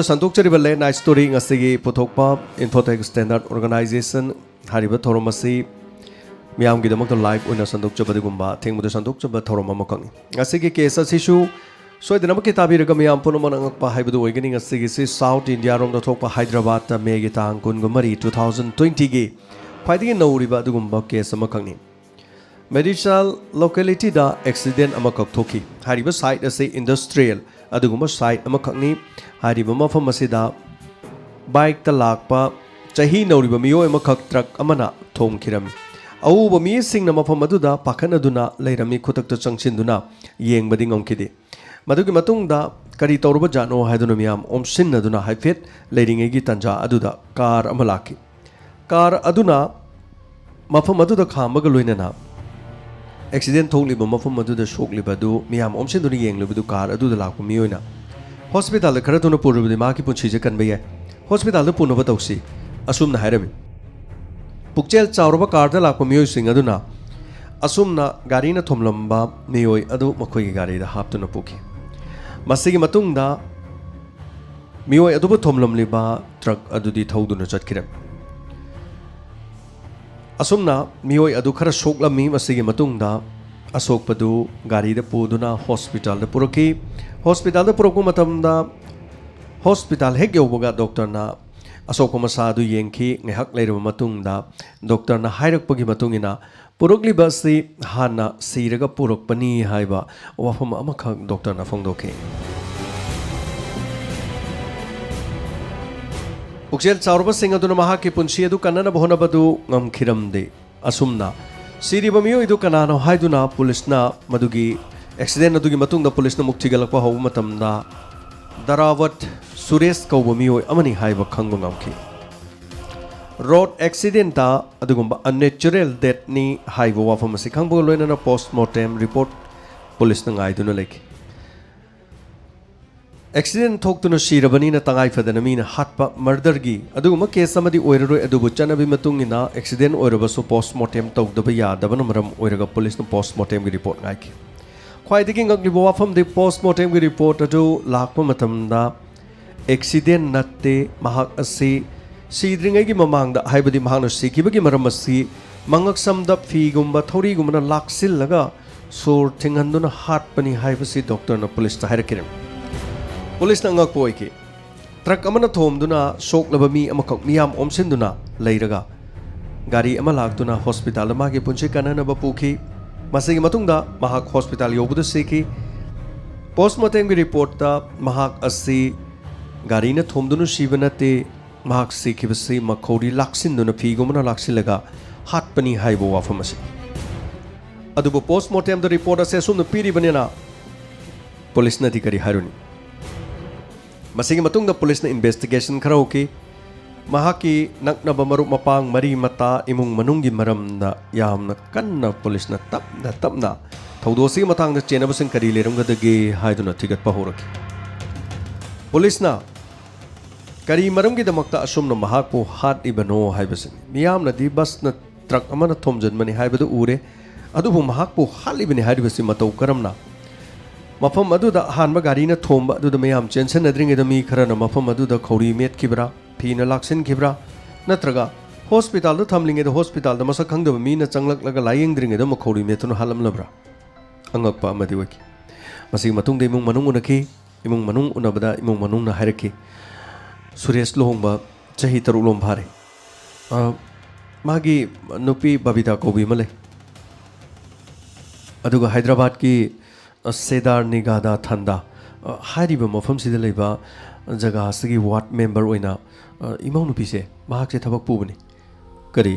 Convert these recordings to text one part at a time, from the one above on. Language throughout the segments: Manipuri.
संतोक्चरिबा लेट नाइट स्टोरी ngasiगी पुथोकपा इन्फोटेक स्टैंडर्ड ऑर्गेनाइजेशन हारिबा थोरमसी मियामगी दमक लाइव ओइना संतोक्चबदिगुम्बा थेंगमुदे संतोक्चबा थोरम अमकंगी ngasiगी केस असिसु सोइदनम के ताबिरगा मियाम पुनमनंगपा हाइबदु ओइगनी ngasiगी सि साउथ इंडिया रोम द थोकपा हैदराबाद ता मेगी तांग कुनगुमरी 2020 गी ख्वाइदगी नौरिबा दुगुम्बा केस अमकंगी मेडिसल लोकेलिटी दा एक्सीडेंट अमकक थोकी हारिबा साइट असे इंडस्ट्रियल अदुगुम्बा साइट अमककनी हारिबा मफम असिदा बाइक ता लाकपा चाही नौरिबा मियो अमकक ट्रक अमना थोंखिरमी अउबा मी सिंगना मफम अदुदा पाखनदुना लेरमी खुतक चंगसिनदुना येंगबदि ngomkidi मदुगी मतुंगदा करी तौरबा जानो हाइदुना मियाम ओमसिनदुना हाइफेट लेरिंगेगी तंजा अदुदा कार अमलाकी कार अदुना मफम अदुदा खामबगा लोइनना एक्सीडेंट थोकलिबा मफम अदुदा सोकलिबदु मियाम ओमसिनदुना येंगलिबदु कार अदुदा लाकपा मियोइना हॉस्पिटल खरा तुना पुरुबदि माकी पुंसीजे कनबा याय हॉस्पिटल पुनबा तौसी असुमना हाइरमी पुक्चेल चावरबा कारदा लाकपा मियोइसिंग अदुना असुमना गारीना थोमलंबा मियोइ अदु मखोइगी गारीदा हापतुना पुखि मसिगी मतुंगदा मियोइ अदुबा थोमलमलिबा ट्रक अदुदि थौदुना चटखिरम असुमना मियोइ अदु खरा सोकलमी मसिगी मतुंगदा असोकपदु गारीदा पुदुना हॉस्पिटल पुरकी हॉस्पिटल पुरकु मतमदा हॉस्पिटल हेक यौबगा डॉक्टरना असोकप मसादु येंखी ngehak leiraba matungda doctorna hairokpagi matungina पुरुकलिबा सि हाना सिरगा पुरकपनी हाइबा वफम अमखक डॉक्टरना फोंदोखे पुक्सेल चावरबा सिंग अदुना महाकी पुंसी अदु कन्नना बहोनबदु ngमखिरमदे असुमना सिरिबा मियो इदु कनानो हाइदुना पुलिसना मदुगी एक्सीडेंट अदुगी मतुंगदा पुलिसना मुक्तिगलकपा हौबा मतमदा दरावत सुरेश कौबा मियो अमनी हाइबा खंगबा ngमखि रोड एक्सीडेंट ता अदुगुम्बा अननेचुरल डेथ नि हाइबा वाफम असि खंगबा लोइनना पोस्टमार्टम रिपोर्ट पुलिस न गाइदुना लेखि एक्सीडेंट थोक्तुना सिरबनीना तंगाई फदना मीना हाटपा मर्डर गी अदुगुम्बा केस अमदि ओइररोय अदुबु चनबि मतुंगिना एक्सीडेंट ओइरबसु पोस्टमार्टम तौदबा यादबन मरम ओइरगा पुलिस न पोस्टमार्टम गी report गाइखि ख्वाइदगी ngaklibo wafam de postmortem गी रिपोर्ट अदु लाकपा मतमदा एक्सीडेंट नत्ते महाक असि सिद्रिंगैगी ममांगदा हाइबदि महाकना सिखिबगी मरम असि मंगक समदा फीगुम्बा थौरीगुम्बना लाक्सिलगा सोर थिंगहंदुना हाटपनी हाइबसि डॉक्टरना पुलिस ता हाइरकिरम पुलिस ना ngak poiki ट्रक अमना थोमदुना सोकलबा मी अमखक मियाम ओमसिनदुना लेरगा गाड़ी अमा लाक्तुना हॉस्पिटल मागी पुंसी कननबा पुखि मसिगी मतुंगदा महाक हॉस्पिटल योबुदा सिखि पोस्टमार्टम गी रिपोर्ट ता महाक असि गाड़ीना थोमदुना सिबनते महाक सिखिबसि मखौरी लाक्सिनदुना फीगुमना लाक्सिलगा हाटपनी हाइबो वाफमसि अदुबो पोस्टमार्टम द रिपोर्ट असे सुमना पीरिबनेना पुलिस नदि करी हारुनी मसिगी मतुंगदा पुलिस ना इन्वेस्टिगेशन खरा होकी महाकी नकनबा मरुप मपांग मरी मता इमुंग मनुंगी मरमदा यामना कन्ना पुलिस ना तपना थौदोसी मतांगदा चेनबसिंग करी लेरमगदगे हाइदुना थिगतपा होरकी पुलिस ना करी मरमगी दमकता असुमना महाकपो हाटइबनो हाइबसिन मियामनदि बस ना ट्रक अमना थोमजनमनि हाइबदु उरे अदुबु महाकपो हालिबनि हाइबसि मतौ करमना मफम अदुदा हानबा गाड़ीना थोमबा अदुदा मयाम चेंसनद्रिंगेदा मी खरना मफम अदुदा खौरी मेटखिब्रा फीना लाक्सिनखिब्रा नत्रगा हॉस्पिटल थमलिंगेदा हॉस्पिटल मसक खंगदबा मीना चंगलकलगा लायेंद्रिंगेदा मखौरी मेतुना हालमलब्रा अंगकपा अमदि वकी मसिग मतुंगदे इमुंग मनुंग उनखि इमुंग मनुंग उनबदा इमुंग मनुंगना हाइरखि सुरेश लोहंबा चाही तरुलोम भारे मागी नुपी बबीता कौबी मले अदुगा हैदराबाद की सेदार निगादा थंदा हारिबा मफम सिदा लेबा जगह सगी वार्ड मेंबर ओइना इमौ नुपीसे महाकसे थबक पुबनी करी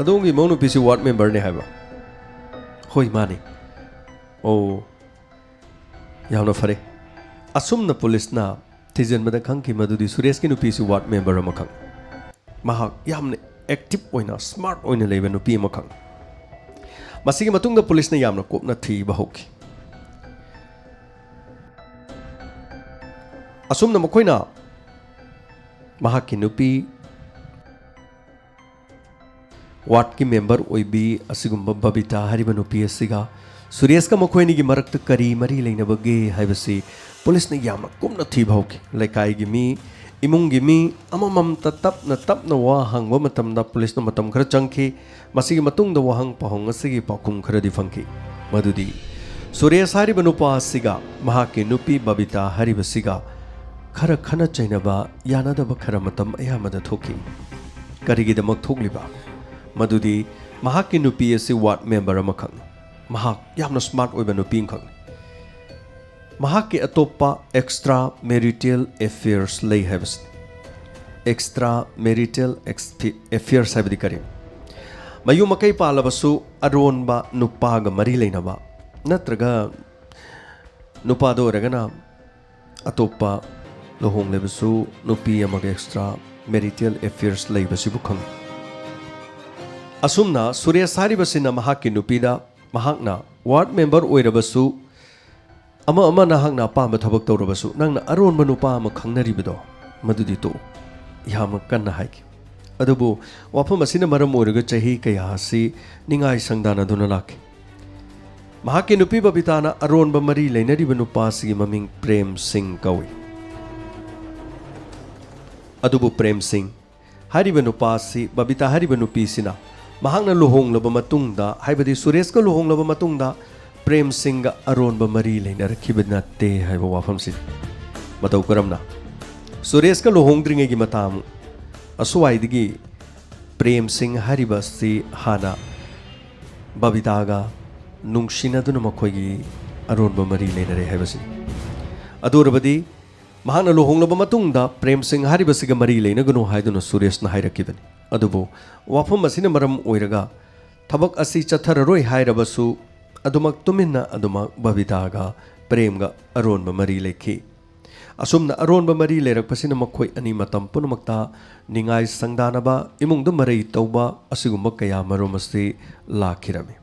अदोंगी इमौ नुपीसे वार्ड मेंबर ने हाइबा होय माने ओ यावना फरे असुमना पुलिस ना थिजनबदा खंगकी मदुदी सुरेश की नुपीसे वार्ड मेंबर अमखंग महाक यामने एक्टिव ओइना स्मार्ट ओइना लेबा नुपी अमखंग मसिगी मतुंगदा पुलिस ना यामना कोपना थीबा होकी असुमना मखोइना महाकी नुपी वार्ड की मेंबर ओइबी असिगुम्बा बबीता हरिबा नुपी असिगा सुरेश का मखोइनी की मरक्त करी मरी लेनबगे हाइबसि पुलिस ने याम कुमना थी भावकी लेकाई की मी इमुंग की मी अममम तप न वाहंग व मतम पुलिस न मतम खर चंकी मसी मतुंग द वाहंग पहुंग असिगी पाकुम खर दी फंकी मधुदी सुरेश हारिब नुपा सिगा महाकी नुपी बबिता हारिब सिगा खर खना चैनबा यानदब खर मतम अयामद थोकी करिगिदमक थोकलिबा मधुदी महाकी नुपी असि वार्ड मेंबर अमखंग महाक यामना स्मार्ट ओइबा नुपी खंग महाकी अतोप्पा एक्स्ट्रा मैरिटल अफेयर्स लई हैबस एक्स्ट्रा मैरिटल अफेयर्स हैबदी करी मयु मकई पालबसु अरोनबा नुपाग मरी लेनबा नत्रगा नुपादो रगना अतोप्पा लोहोंग लेबसु नुपी अमग एक्स्ट्रा मैरिटल अफेयर्स लेबसिबु खंग असुमना सुरेश हारिबसिना महाकी नुपीदा महाकना वार्ड मेंबर ओइरबसु अमा नहांगना पाम थबक तौरबसु नंगना अरोनबा नुपा अमा खंगनरिबदो मदुदी तो याम कन्ना हाइकी अदुबु वाफम असिना मरम ओइरगा चही कयासी निंगाई संगदाना दुना लाखी महाकी नुपी बबिताना अरोनबा मरी लेनरिबा नुपासिगी ममिंग प्रेम सिंह कौई अदुबु प्रेम सिंह हारिबा नुपासी बबिता हारिबा नुपीसिना महांगना लुहोंगलबा मतुंगदा हाइबदी सुरेशका लुहोंगलबा मतुंगदा प्रेम सिंह अरोनबा मरी लेनरखिबा नत्ते हाइबा वाफमसि मतौ करमना सुरेशका लुहोंगद्रिंगेगी मताम असुवाइदगी प्रेम सिंह हारिबसी हाना बबितागा नुंगसिनदुना मखोइगी अरोनबा मरी लेनरे हाइबसि अदुरबदी महाना लुहोंगलबा मतुंगदा प्रेम सिंह हारिबसिगा मरी लेनगनु हाइदुना सुरेशना हाइरकिबनि अदुबु वाफम असिना मरम ओइरगा थबक असि चथररोय हाइरबसु अदुमक तुमिन्ना अदुमक बबितागा प्रेमगा अरोनबा मरी लेखि असुमना अरोनबा मरी लेरकपसिना मखोय अनी मतम पुनमक्ता निंगाई संगदानबा इमुंगदा मरई तौबा असिगुम्बा कया मरोमसि लाखिरमी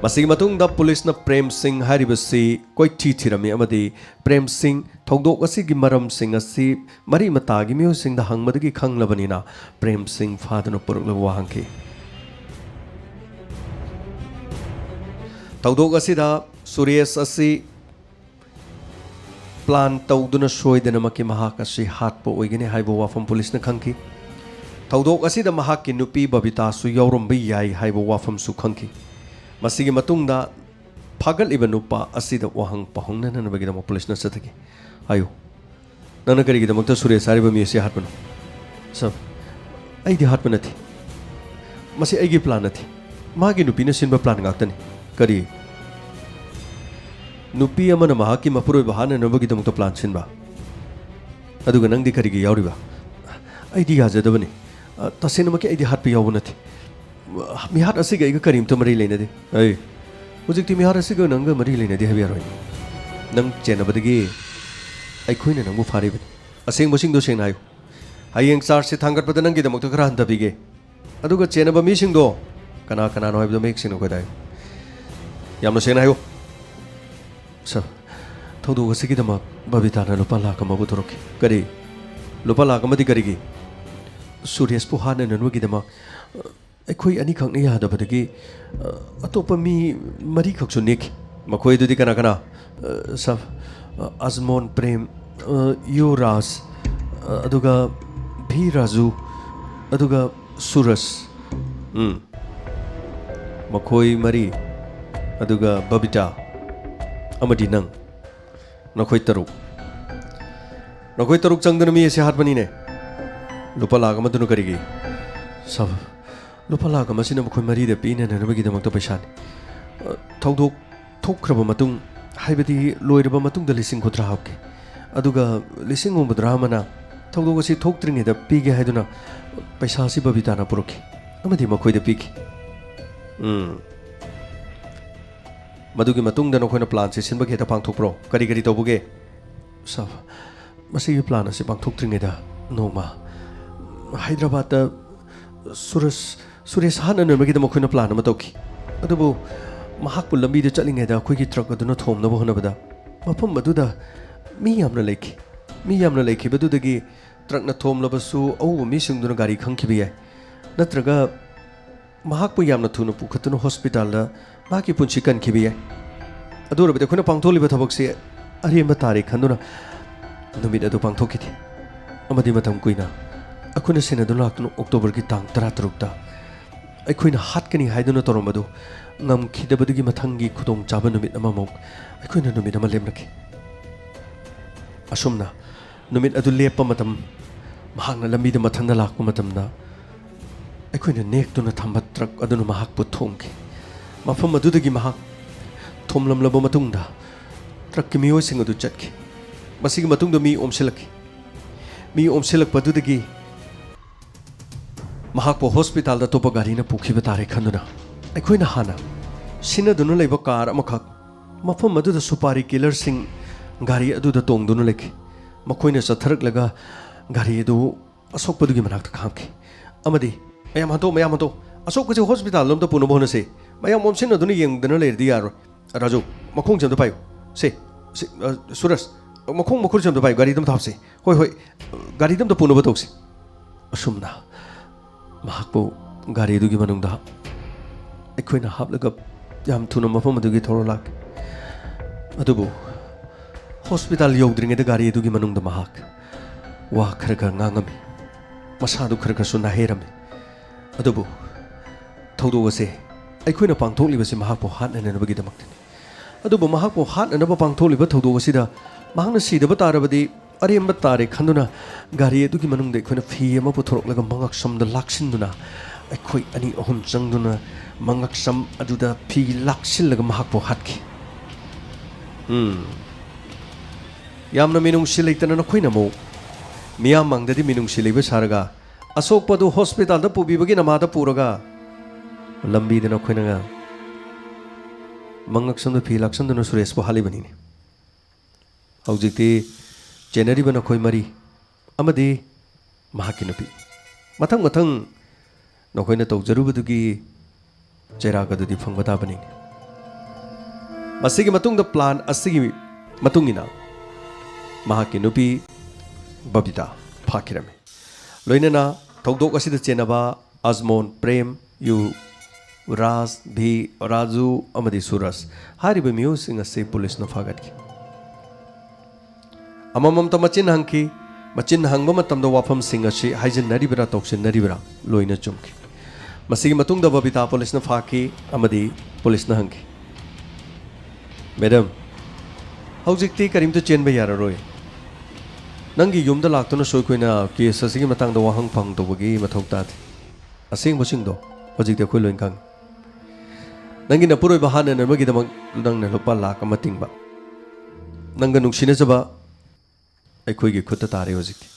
मसिगी मतुंगदा पुलिसना प्रेम सिंह हारिबसि कोइथि थिरमी अमदी प्रेम सिंह थौदोक असिगी मरम सिंह असि मरी मतागी मियोसिंगदा हंगमदगी खंगलबनिना प्रेम सिंह फादना पुरुकलग वाहंकी थौदोक असिदा सुरेश असि प्लान तौदुना सोइदनमकी महाक असि हातपो ओइगने हाइबो वाफम पुलिसना खंकी थौदोक असिदा महाकी नुपी बबितासु यौरमबि याई हाइबो वाफम सु खंकी मसिगी मतुंगदा फागलिबा नुपा असिदा वाहंग पहुंगननबगिदम पुलिसना सथगी आयो नन करिगिदमक्ता सुरेश हारिबा मियसि हातपनो सब आइदि हातप नथि मसि आइगी प्लान नथि मागी नुपीना सिनबा प्लान गाक्तनी करी नुपी अमना महाकी मपुरोइबा हाननबगिदमक्ता प्लान सिनबा अदुगा नंगदि करिगी याउरिबा आइदि याजदबनी तसेनमकी आइदि हातप याउब नथि मिहार असिगा इगा करीमता मरी लेनदे ऐ हुजिक्ति मिहार असिगा नंगा मरी लेनदे हाबियारोय नंग चेनबदगी अखोइना नंगबु फारिबनि असेंबसिंगदो सेंना हायु हायेंग चार्ज से थांगतपदा नंगिदमक्ता खरा हंथबिगे अदुगा चेनबा मिसिंगदो कना कनानो हाइबदो मेक सिनो खदाय यामना सेंना हायु स थौदोक असिगिदमक बबिताना लुपा लाख अमबु थोरखि करी लुपा लाख अमदि करिगी सुरेशपु हानननबगिदमक अखोई अनी खंगने यादबदगी अतोप मी मरी खक्सु नेखि मखोइदुदि कना कना सब अजमोन प्रेम युवराज अदुगा भी राजू अदुगा सुरस मखोई मरी अदुगा बबिता अमदि नंग नखोई तरुक चंगदन मी एसे हातबनिने लुपा लाख अमदुनु करिगी सब लुपा लाख अमसिना मखोई मरीद पीननबगिदमक्ता पैसानि थौदोक थोख्रबा मतुंग हाइबदी लोइरबा मतुंगदा लिसिंग खुद्रा हावके अदुगा लिसिंग हुमद्रा अमना थौदोक असि थोक्त्रिङेदा पीगे हाइदुना पैसा असि बबिताना पुरखि अमदि मखोइदा पीखि मदुगी मतुंगदा नखोइना प्लान से सिनबा खेता पांगथोकप्रो करी करी तौबुगे सब मसिगी प्लान असि पांगथोक्त्रिङेदा नोमा हैदराबाद सुरेश हाननबगिदा मखोइना प्लान अमा तौखि अदुबु महाकपु लंबीदा चलिङेदा अखोइगी ट्रक अदुना थोमनबा होनबदा मफम अदुदा मी यामना लेखिबदुदगी ट्रकना थोमलबसु औ मिसिंगदुना गाड़ी खंखिबि याय नत्रगा महाकपु यामना थुना पुखतुना हॉस्पिटल दा माकी पुंसी कनखिबि याय अदुरबदे अखोइना पांगथोलिबा थबकसे ꯑꯔꯦꯝꯕ ꯇꯥꯔꯦ ꯈꯟꯗꯨꯅ ꯅꯨꯃꯤꯠ ꯑꯗꯨ ꯄꯥꯡꯊꯣꯛꯈꯤꯗꯦ ꯑꯃꯗꯤ ꯃꯇꯝ ꯀꯨꯏꯅ ꯑꯩꯈꯣꯏꯅ ꯁꯦꯟꯅꯗꯨꯅ ꯂꯥꯛꯇꯨꯅ ꯑꯣꯛꯇꯣꯕꯔꯒꯤ ꯇꯥꯡ 13ꯇ ꯑꯩꯈꯣꯏꯅ ꯍꯥꯠꯀꯅꯤ ꯍꯥꯏꯗꯨꯅ ꯇꯧꯔꯝꯕꯗꯨ ꯉꯝꯈꯤꯗꯕꯗꯨꯒꯤ ꯃꯊꯪꯒꯤ ꯈꯨꯗꯣꯡꯆꯥꯕ ꯅꯨꯃꯤꯠ ꯑꯃꯃꯨꯛ ꯑꯩꯈꯣꯏꯅ ꯅꯨꯃꯤꯠ ꯑꯃ ꯂꯦꯞꯂꯛꯈꯤ ꯑꯁꯨꯝꯅ ꯅꯨꯃꯤꯠ ꯑꯗꯨ ꯂꯦꯞꯄ ꯃꯇꯝ ꯃꯍꯥꯛꯅ ꯂꯝꯕꯤꯗ ꯃꯊꯟꯗ ꯂꯥꯛꯄ ꯃꯇꯝꯗ ꯑꯩꯈꯣꯏꯅ ꯅꯦꯛꯇꯨꯅ ꯊꯝꯕ ꯇ꯭ꯔꯛ ꯑꯗꯨꯅ ꯃꯍꯥꯛꯄꯨ ꯊꯣꯝꯈꯤ ꯃꯐꯝ ꯑꯗꯨꯗꯒꯤ ꯃꯍꯥꯛ ꯊꯣꯝꯂꯝꯂꯕ ꯃꯇꯨꯡꯗ ꯇ꯭ꯔꯛꯀꯤ ꯃꯤꯑꯣꯏꯁꯤꯡ ꯑꯗꯨ ꯆꯠꯈꯤ ꯃꯁꯤꯒꯤ ꯃꯇꯨꯡꯗ ꯃꯤ ꯑꯣꯝꯁꯤꯜꯂꯛꯈꯤ ꯃꯤ ꯑꯣꯝꯁꯤꯜꯂꯛꯄꯗꯨꯗꯒꯤ ꯃꯍꯥꯛꯄꯨ ꯍꯣꯁꯄꯤꯇꯥꯜꯗ ꯑꯇꯣꯞꯄ ꯒꯥꯔꯤꯅ ꯄꯨꯈꯤꯕ ꯇꯥꯔꯦ ꯈꯟꯗꯨꯅ ꯑꯩꯈꯣꯏꯅ ꯍꯥꯟꯅ ꯁꯤꯟꯅꯗꯨꯅ ꯂꯩꯕ ꯀꯥꯔ ꯑꯃꯈꯛ ꯃꯐꯝ ꯑꯗꯨꯗ ꯁꯨꯄꯥꯔꯤ ꯀꯤꯂꯔꯁꯤꯡ ꯒꯥꯔꯤ ꯑꯗꯨꯗ ꯇꯣꯡꯗꯨꯅ ꯂꯩꯈꯤ ꯃꯈꯣꯏꯅ ꯆꯠꯊꯔꯛꯂꯒ ꯒꯥꯔꯤ ꯑꯗꯨ ꯑꯁꯣꯛꯄꯗꯨꯒꯤ ꯃꯅꯥꯛꯇ ꯈꯥꯝꯈꯤ ꯑꯃꯗꯤ ꯃꯌꯥꯝ ꯍꯟꯇꯣꯛ ꯑꯁꯣꯛꯄꯁꯦ ꯍꯣꯁꯄꯤꯇꯥꯜ ꯂꯣꯝꯗ ꯄꯨꯅꯕ ꯍꯣꯠꯅꯁꯤ ꯃꯌꯥꯝ ꯑꯣꯝꯁꯤꯟꯅꯗꯨꯅ ꯌꯦꯡꯗꯅ ꯂꯩꯔꯗꯤ ꯌꯥꯔꯣꯏ ꯔꯥꯖꯨ ꯃꯈꯣꯡꯁꯦ ꯑꯝꯇ ꯄꯥꯏꯌꯨ ꯁꯨꯔꯁ ꯃꯈꯣꯡꯁꯦ ꯑꯝꯇ ꯄꯥꯏꯌꯨ ꯒꯥꯔꯤꯗ ꯑꯝꯇ ꯍꯥꯞꯁꯤ ꯍꯣꯏ ꯒꯥꯔꯤꯗ ꯑꯝꯇ ꯄꯨꯅꯕ ꯇꯧꯁꯤ ꯑꯁꯨꯝꯅ ꯃꯍꯥꯛꯄꯨ ꯒꯥꯔꯤ ꯑꯗꯨꯒꯤ ꯃꯅꯨꯡꯗ ꯑꯩꯈꯣꯏꯅ ꯍꯥꯞꯂꯒ ꯌꯥꯝ ꯊꯨꯅ ꯃꯐꯝ ꯑꯗꯨꯒꯤ ꯊꯧꯔ ꯂꯥꯛꯈꯤ ꯑꯗꯨꯕꯨ ꯍꯣꯁꯄꯤꯇꯥꯜ ꯌꯧꯗ꯭ꯔꯤꯉꯩꯗ ꯒꯥꯔꯤ ꯑꯗꯨꯒꯤ ꯃꯅꯨꯡꯗ ꯃꯍꯥꯛ ꯋꯥ ꯈꯔ ꯉꯥꯡꯉꯝꯃꯤ ꯃꯁꯥꯗꯨ ꯈꯔꯁꯨ ꯅꯥꯍꯦꯔꯝꯃꯤ ꯑꯗꯨꯕꯨ ꯊꯧꯗꯣꯛ ꯑꯁꯤ ꯑꯩꯈꯣꯏꯅ ꯄꯥꯡꯊꯣꯛꯂꯤꯕꯁꯤ ꯃꯍꯥꯛꯄꯨ ꯍꯥꯠꯅꯅꯕꯒꯤꯗꯃꯛꯇꯅꯤ ꯑꯗꯨꯕꯨ ꯃꯍꯥꯛꯄꯨ ꯍꯥꯠꯅꯅꯕ ꯄꯥꯡꯊꯣꯛꯂꯤꯕ ꯊꯧꯗꯣꯛ ꯑꯁꯤꯗ ꯃꯍꯥꯛꯅ ꯁꯤꯗꯕ ꯇꯥꯔꯕꯗꯤ ꯑꯔꯦꯝꯕ ꯇꯥꯔꯦ ꯈꯟꯗꯨꯅ ꯒꯥꯔꯤ ꯑꯗꯨꯒꯤ ꯃꯅꯨꯡꯗ ꯑꯩꯈꯣꯏꯅ ꯐꯤ ꯑꯃ ꯄꯨꯊꯣꯔꯛꯂꯒ ꯃꯉꯛꯁꯝꯗ ꯂꯥꯛꯁꯤꯟꯗꯨꯅ ꯑꯩꯈꯣꯏ ꯑꯅꯤ ꯑꯍꯨꯝ ꯆꯪꯗꯨꯅ ꯃꯉꯛꯁꯝ ꯑꯗꯨꯗ ꯐꯤ ꯂꯥꯛꯁꯤꯜꯂꯒ ꯃꯍꯥꯛꯄꯨ ꯍꯥꯠꯈꯤ ꯌꯥꯝꯅ ꯃꯤꯅꯨꯡꯁꯤ ꯂꯩꯇꯅ ꯅꯈꯣꯏꯅ ꯑꯃꯨꯛ ꯃꯤꯌꯥꯝ ꯃꯥꯡꯗꯗꯤ ꯃꯤꯅꯨꯡꯁꯤ ꯂꯩꯕ ꯁꯥꯔꯒ ꯑꯁꯣꯛꯄꯗꯨ ꯍꯣꯁꯄꯤꯇꯥꯜꯗ ꯄꯨꯕꯤꯕꯒꯤ ꯅꯃꯥꯗ ꯄꯨꯔꯒ ꯂꯝꯕꯤꯗ ꯅꯈꯣꯏꯅ ꯃꯉꯛꯁꯝꯗ ꯐꯤ ꯂꯥꯛꯁꯟꯗꯨꯅ ꯁꯨꯔꯦꯁꯄꯨ ꯍꯥꯠꯂꯤꯕꯅꯤꯅꯦ ꯍꯧꯖꯤꯛꯇꯤ ꯆꯦꯟꯅꯔꯤꯕ ꯅꯈꯣꯏ ꯃꯔꯤ ꯑꯃꯗꯤ ꯃꯍꯥꯛꯀꯤ ꯅꯨꯄꯤ ꯃꯊꯪ ꯅꯈꯣꯏꯅ ꯇꯧꯖꯔꯨꯕꯗꯨꯒꯤ ꯆꯩꯔꯥꯛ ꯑꯗꯨꯗꯤ ꯐꯪꯕ ꯇꯥꯕꯅꯤ ꯃꯁꯤꯒꯤ ꯃꯇꯨꯡꯗ ꯄ꯭ꯂꯥꯟ ꯑꯁꯤꯒꯤ ꯃꯇꯨꯡꯏꯟꯅ ꯃꯍꯥꯛꯀꯤ ꯅꯨꯄꯤ ꯕꯕꯤꯇꯥ ꯐꯥꯈꯤꯔꯝꯃꯤ ꯂꯣꯏꯅꯅ ꯊꯧꯗꯣꯛ ꯑꯁꯤꯗ ꯆꯦꯟꯅꯕ ꯑꯖꯃꯣꯟ ꯄ꯭ꯔꯦꯝ ꯌꯨ ꯔꯥꯖ ꯚꯤ ꯔꯥꯖꯨ ꯑꯃꯗꯤ ꯁꯨꯔꯁ ꯍꯥꯏꯔꯤꯕ ꯃꯤꯑꯣꯏꯁꯤꯡ ꯑꯁꯤ ꯄꯨꯂꯤꯁꯅ ꯐꯥꯒꯠꯈꯤ ꯑꯃꯃꯝꯇ ꯃꯆꯤꯟ ꯍꯪꯈꯤ ꯃꯆꯤꯟ ꯍꯪꯕ ꯃꯇꯝꯗ ꯋꯥꯐꯝꯁꯤꯡ ꯑꯁꯤ ꯍꯥꯏꯖꯤꯟꯅꯔꯤꯕꯔꯥ ꯇꯧꯁꯤꯟꯅꯔꯤꯕꯔꯥ ꯂꯣꯏꯅ ꯆꯨꯝꯈꯤ ꯃꯁꯤꯒꯤ ꯃꯇꯨꯡꯗ ꯕꯕꯤꯇꯥ ꯄꯨꯂꯤꯁꯅ ꯐꯥꯈꯤ ꯑꯃꯗꯤ ꯄꯨꯂꯤꯁꯅ ꯍꯪꯈꯤ ꯃꯦꯗꯝ ꯍꯧꯖꯤꯛꯇꯤ ꯀꯔꯤꯝꯇ ꯆꯦꯟꯕ ꯌꯥꯔꯔꯣꯏ ꯅꯪꯒꯤ ꯌꯨꯝꯗ ꯂꯥꯛꯇꯨꯅ ꯁꯣꯏꯈꯣꯏꯅ ꯀꯦꯁ ꯑꯁꯤꯒꯤ ꯃꯇꯥꯡꯗ ꯋꯥꯍꯪ ꯐꯪꯗꯧꯕꯒꯤ ꯃꯊꯧ ꯇꯥꯗꯦ ꯑꯁꯦꯡꯕꯁꯤꯡꯗꯣ ꯍꯧꯖꯤꯛꯇꯤ ꯑꯩꯈꯣꯏ ꯂꯣꯏꯅ ꯈꯪꯉꯤ ꯅꯪꯒꯤ ꯅꯄꯨꯔꯣꯏꯕ ꯍꯥꯠꯅꯅꯕꯒꯤꯗꯃꯛ ꯅꯪꯅ ꯂꯨꯄꯥ ꯂꯥꯛ ꯑꯃ ꯇꯤꯡꯕ ꯅꯪꯒ ꯅꯨꯡꯁꯤꯅꯖꯕ ꯑꯩꯈꯣꯏꯒꯤ ꯈꯨꯠꯇ ꯇꯥꯔꯦ ꯍꯧꯖꯤꯛꯇꯤ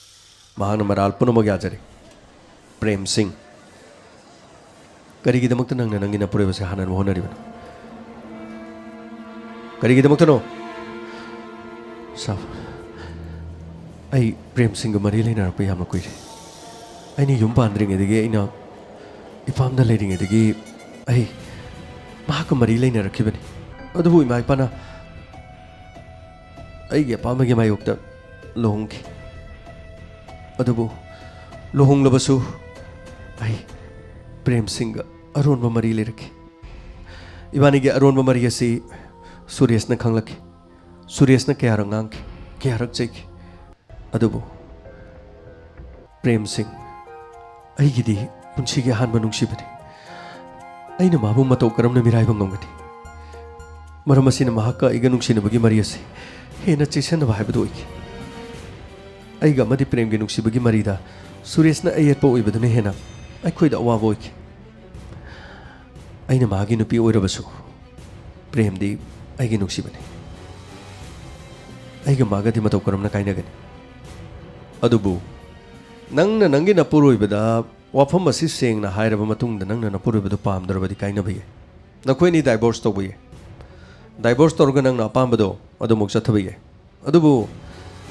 ꯃꯍꯥꯛꯅ ꯃꯔꯥꯜ ꯄꯨꯝꯅꯃꯛ ꯌꯥꯖꯔꯦ ꯄ꯭ꯔꯦꯝ ꯁꯤꯡ ꯀꯔꯤꯒꯤꯗꯃꯛꯇ ꯅꯪꯅ ꯅꯪꯒꯤ ꯅꯄꯨꯔꯣꯏꯕꯁꯦ ꯍꯥꯠꯅꯅꯕ ꯍꯣꯠꯅꯔꯤꯕꯅꯣ ꯀꯔꯤꯒꯤꯗꯃꯛꯇꯅꯣ ꯁꯥꯕ ꯑꯩ ꯄ꯭ꯔꯦꯝ ꯁꯤꯡꯒ ꯃꯔꯤ ꯂꯩꯅꯔꯛꯄ ꯌꯥꯝꯅ ꯀꯨꯏꯔꯦ ꯑꯩꯅ ꯌꯨꯝ ꯄꯥꯟꯗ꯭ꯔꯤꯉꯩꯗꯒꯤ ꯑꯩꯅ ꯏꯄꯥꯝꯗ ꯂꯩꯔꯤꯉꯩꯗꯒꯤ ꯑꯩ ꯃꯍꯥꯛꯀ ꯃꯔꯤ ꯂꯩꯅꯔꯛꯈꯤꯕꯅꯤ ꯑꯗꯨꯕꯨ ꯏꯃꯥ ꯏꯄꯥꯅ ꯑꯩꯒꯤ ꯑꯄꯥꯝꯕꯒꯤ ꯃꯥꯌꯣꯛꯇ ꯂꯨꯍꯣꯡꯈꯤ ꯑꯗꯨꯕꯨ ꯂꯨꯍꯣꯡꯂꯕꯁꯨ ꯑꯩ ꯄ꯭ꯔꯦꯝ ꯁꯤꯡꯒ ꯑꯔꯣꯟꯕ ꯃꯔꯤ ꯂꯩꯔꯛꯈꯤ ꯏꯕꯥꯅꯤꯒꯤ ꯑꯔꯣꯟꯕ ꯃꯔꯤ ꯑꯁꯤ ꯁꯨꯔꯦꯁꯅ ꯈꯪꯂꯛꯈꯤ ꯁꯨꯔꯦꯁꯅ ꯀꯌꯥꯔꯛ ꯉꯥꯡꯈꯤ ꯀꯌꯥꯔꯛ ꯆꯩꯈꯤ ꯑꯗꯨꯕꯨ ꯄ꯭ꯔꯦꯝ ꯁꯤꯡ ꯑꯩꯒꯤꯗꯤ ꯄꯨꯟꯁꯤꯒꯤ ꯑꯍꯥꯟꯕ ꯅꯨꯡꯁꯤꯕꯅꯤ ꯑꯩꯅ ꯃꯥꯕꯨ ꯃꯇꯧ ꯀꯔꯝꯅ ꯃꯤꯔꯥꯏꯕ ꯉꯝꯒꯅꯤ ꯃꯔꯝ ꯑꯁꯤꯅ ꯃꯍꯥꯛꯀ ꯑꯩꯒ ꯅꯨꯡꯁꯤꯅꯕꯒꯤ ꯃꯔꯤ ꯑꯁꯤ ꯍꯦꯟꯅ ꯆꯦꯛꯁꯤꯟꯅꯕ ꯍꯥꯏꯕꯗꯨ ꯑꯣꯏꯈꯤ ꯑꯩꯒ ꯑꯃꯗꯤ ꯄ꯭ꯔꯦꯝꯒꯤ ꯅꯨꯡꯁꯤꯕꯒꯤ ꯃꯔꯤꯗ ꯁꯨꯔꯦꯁꯅ ꯑꯌꯦꯠꯄ ꯑꯣꯏꯕꯗꯨꯅ ꯍꯦꯟꯅ ꯑꯩꯈꯣꯏꯗ ꯑꯋꯥꯕ ꯑꯣꯏꯈꯤ ꯑꯩꯅ ꯃꯥꯒꯤ ꯅꯨꯄꯤ ꯑꯣꯏꯔꯕꯁꯨ ꯄ꯭ꯔꯦꯝꯗꯤ ꯑꯩꯒꯤ ꯅꯨꯡꯁꯤꯕꯅꯤ ꯑꯩꯒ ꯃꯥꯒꯗꯤ ꯃꯇꯧ ꯀꯔꯝꯅ ꯀꯥꯏꯅꯒꯅꯤ ꯑꯗꯨꯕꯨ ꯅꯪꯅ ꯅꯪꯒꯤ ꯅꯄꯨꯔꯣꯏꯕꯗ ꯋꯥꯐꯝ ꯑꯁꯤ ꯁꯦꯡꯅ ꯍꯥꯏꯔꯕ ꯃꯇꯨꯡꯗ ꯅꯪꯅ ꯅꯄꯨꯔꯣꯏꯕꯗꯨ ꯄꯥꯝꯗ꯭ꯔꯕꯗꯤ ꯀꯥꯏꯅꯕ ꯌꯥꯏ ꯅꯈꯣꯏꯅꯤ ꯗꯥꯏꯚꯣꯔꯁ ꯇꯧꯕ ꯌꯥꯏ ꯗꯥꯏꯚꯣꯔꯁ ꯇꯧꯔꯒ ꯅꯪꯅ ꯑꯄꯥꯝꯕꯗꯣ ꯑꯗꯨꯃꯨꯛ ꯆꯠꯊꯕ ꯌꯥꯏ ꯑꯗꯨꯕꯨ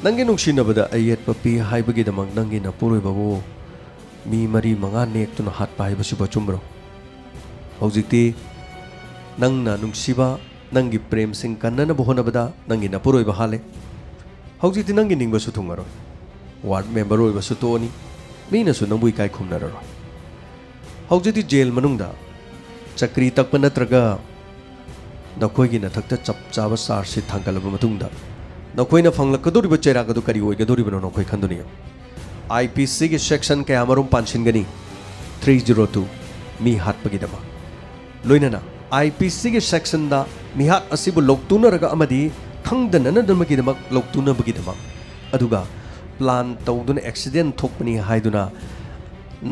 ꯅꯪꯒꯤ ꯅꯨꯡꯁꯤꯅꯕꯗ ꯑꯌꯦꯠꯄ ꯄꯤ ꯍꯥꯏꯕꯒꯤꯗꯃꯛ ꯅꯪꯒꯤ ꯅꯄꯨꯔꯣꯏꯕꯕꯨ ꯃꯤ 4-5 ꯅꯦꯛꯇꯨꯅ ꯍꯥꯠꯄ ꯍꯥꯏꯕꯁꯤꯕꯨ ꯑꯆꯨꯝꯕ꯭ꯔꯣ ꯍꯧꯖꯤꯛꯇꯤ ꯅꯪꯅ ꯅꯨꯡꯁꯤꯕ ꯅꯪꯒꯤ ꯄ꯭ꯔꯦꯝꯁꯤꯡ ꯀꯟꯅꯅꯕ ꯍꯣꯠꯅꯕꯗ ꯅꯪꯒꯤ ꯅꯄꯨꯔꯣꯏꯕ ꯍꯥꯠꯂꯦ ꯍꯧꯖꯤꯛꯇꯤ ꯅꯪꯒꯤ ꯅꯤꯡꯕꯁꯨ ꯊꯨꯡꯉꯔꯣꯏ ꯋꯥꯔꯗ ꯃꯦꯝꯕꯔ ꯑꯣꯏꯕꯁꯨ ꯇꯣꯛꯑꯅꯤ ꯃꯤꯅꯁꯨ ꯅꯪꯕꯨ ꯏꯀꯥꯏ ꯈꯨꯝꯅꯔꯔꯣꯏ ꯍꯧꯖꯤꯛꯇꯤ ꯖꯦꯜ ꯃꯅꯨꯡꯗ ꯆꯀ꯭ꯔꯤ ꯇꯛꯄ ꯅꯠꯇ꯭ꯔꯒ ꯅꯈꯣꯏꯒꯤ ꯅꯊꯛꯇ ꯆꯞ ꯆꯥꯕ ꯆꯥꯔꯖꯁꯤ ꯊꯥꯡꯒꯠꯂꯕ ꯃꯇꯨꯡꯗ नखोइना फंगलकदोरिब चेरागदु करी ओइगदोरिबनो नखोइ खंदुनि IPC की सेक्शन कया मरुम पांचिनगनी 302 मी हाटपगिदमा लोइनना IPC की सेक्शन दा मी हाट असिबु लोक्तुनरगा अमदि खंगदनना दमगिदमक लोक्तुनबगिदमा अदुगा प्लान तौदुन एक्सीडेंट थोकपनी हाइदुना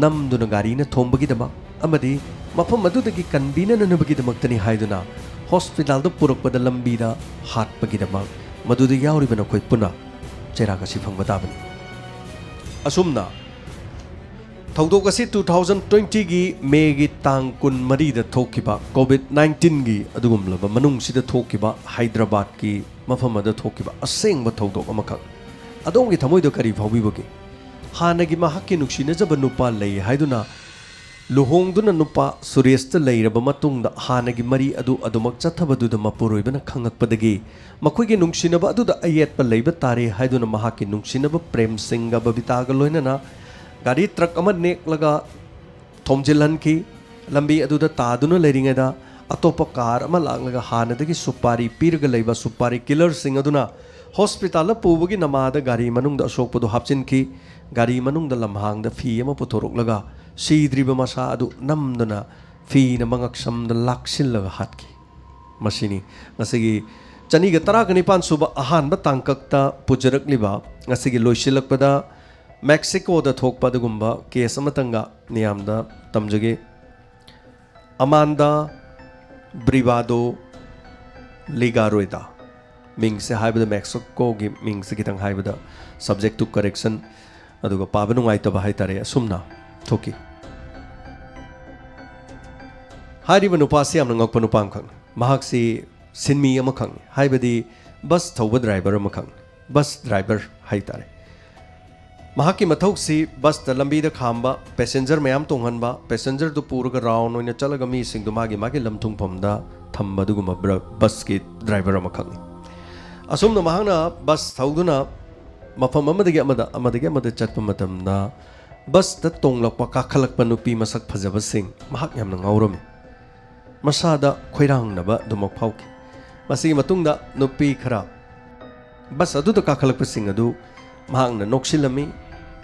नमदुना गारीना थोंबगिदमा अमदि मफम अदुदगी कन्वीननबगिदमक्तनी हाइदुना हॉस्पिटल दो पुरकपद लंबीदा हाटपगिदमा मदुद यावरिबन कोइ पुना चेरागसि फंगबदाबनी असुमना थौदोक असि 2020 की मे की तांग कुन मरीद थोकिबा COVID-19 की अदुगुमलब मनुंगसिदा थोकिबा हैदराबाद की मफम अद थोकिबा असेंग थौदोक अमखक अदोंगी थमोइदो करी फाउबिबगे हानगी महक्की नुक्सिनजब नुपा लई हाइदुना लुहोंगदुना नुपा सुरेशत लैरब मतुंगदा हानगी मरी अदु अदुमक चथबदुदा मपुरोइबना खंगकपदगी मखोइगे नुंगसिनब अदुदा अयेतप लैब तारे हाइदुना महक्की नुंगसिनब प्रेम सिंह बबितागा लोइनना गाड़ी ट्रक अमा नेक्लगा थोमजिलहनकी लंबी अदुदा तादुना लैरिङैदा अतोप कार अमा लांगलगा हानदगी सुपारी पीरगा लैबा सुपारी किलर सिंह अदुना हॉस्पिटल पुबगी नमादा गाड़ी मनुंगदा अशोकपदु हापचिनकी गाड़ी मनुंगदा लम्हांगदा फी अमा पुथोरकलगा सीद्रिब मसा अदु नमदना फीन मंगक्षमद लाक्सिलगा हाटकी मसिनी ngasiगी चनीगा तराग निपान सुब अहानब तांककता पुजरकलिबा ngasiगी लोइसिलकपदा मेक्सिको दा थोकपदगुंबा केस अमतंगा नियामदा तमजगे अमांदा ब्रिवादो लिगारोइदा मिंगसे हाइबदा मेक्सिको गी मिंगसे कितंग हाइबदा सब्जेक्ट टू करेक्शन अदुगा पाबनु आइतबा हाइतारे सुमना थोकी हारिब नुपासी यामना ngakpa nupam khang mahaksi sinmi ama khang haibadi bus thauba driver ama khang bus driver haitare mahaki mathausi bus ta lambi da khamba passenger mayam tonghanba passenger du puraga round oina chalaga mi sing du magi lamthung phomda thamba du guma bus ki driver ama khang asumna mahangna bus thauduna mafam amadagi amada chatpa matamda bus ta tonglakpa kakhalakpa nupi masak phajaba sing mahak yamna ngauram masada khoirang naba dumok phauki masigi matungda nupi khara bus adu ta kakhalakpa sing adu mahangna noksilami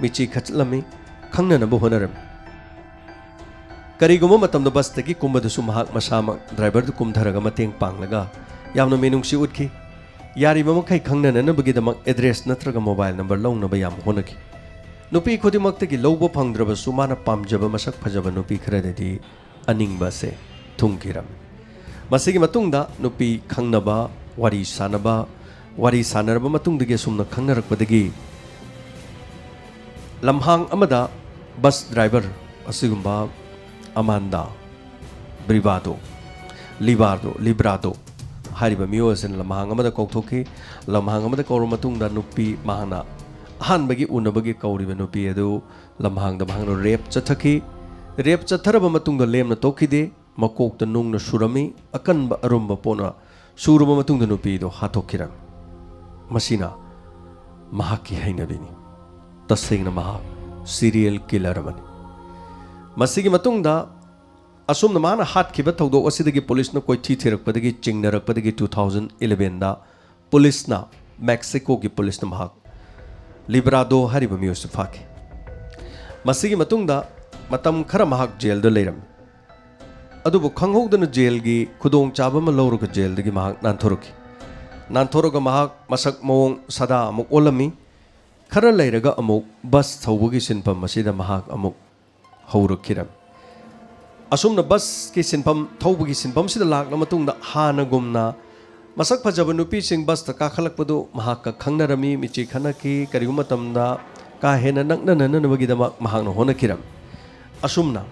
michi khatslami khangna nabu honaram kariguma matamda bus tagi kumbadu su mahak masama driver du kumtharaga mateng panglaga yamna menungsi utki yari makai khangna nanabagi damak address natraga mobile number launaba yam honaki nupi khodimaktagi lowba phangdraba su mana pamjaba masak phajaba nupi kharadadi aningba se thungkiram masigi matungda nupi khangnaba wari sanaraba matungdagi sumna khangnarakpadagi lamhang amada bus driver asigumba amanda librado hariba miosen lamhang amada kokthoki lamhang amada kawru matungda nupi mahana अहानबगी उनबगी कौरिबे नुपी अदु लम्हांगदा भांगनो रेप चथरब मतुंगदा लेमना तोखिदे मकोकता नुंगना सुरमी अकनबा अरुंबा पोना सुरब मतुंगदा नुपी दो हाथोखिरम मसिना महाकी हैनबिनी तसेंगना महा सीरियल किलर अमनि मसिगी मतुंगदा असुमना माना हाटखिबा थौदोक असिदगी पुलिसना कोइ थिरकपदगी चिंगनरकपदगी 2011 दा पुलिसना मेक्सिको की पुलिसना महा लिब्राडो हरिब मियोस फाके मसिगी मतुंगदा मतम खरा महक जेल द लेरम अदुबु खंगहोदन जेल गी खुदोंग चाबा म लौरग जेल दगी महक नानथोरग महक मसक मोंग सदा अमुक ओलमी खरा लेरगा अमुक बस थौबगी सिनपम मसिदा महक अमुक हौरखिरम असुमना बस की सिनपम थौबगी सिनपम सिदा लाकना मतुंगदा हानगुमना मसक फजब नुपी सिंग बस तक काखलकपदु महाक खंगनरमी मिची खनकी करिगुम तमदा का हेना नगनननबगिदमा महाक होनकिरम असुमना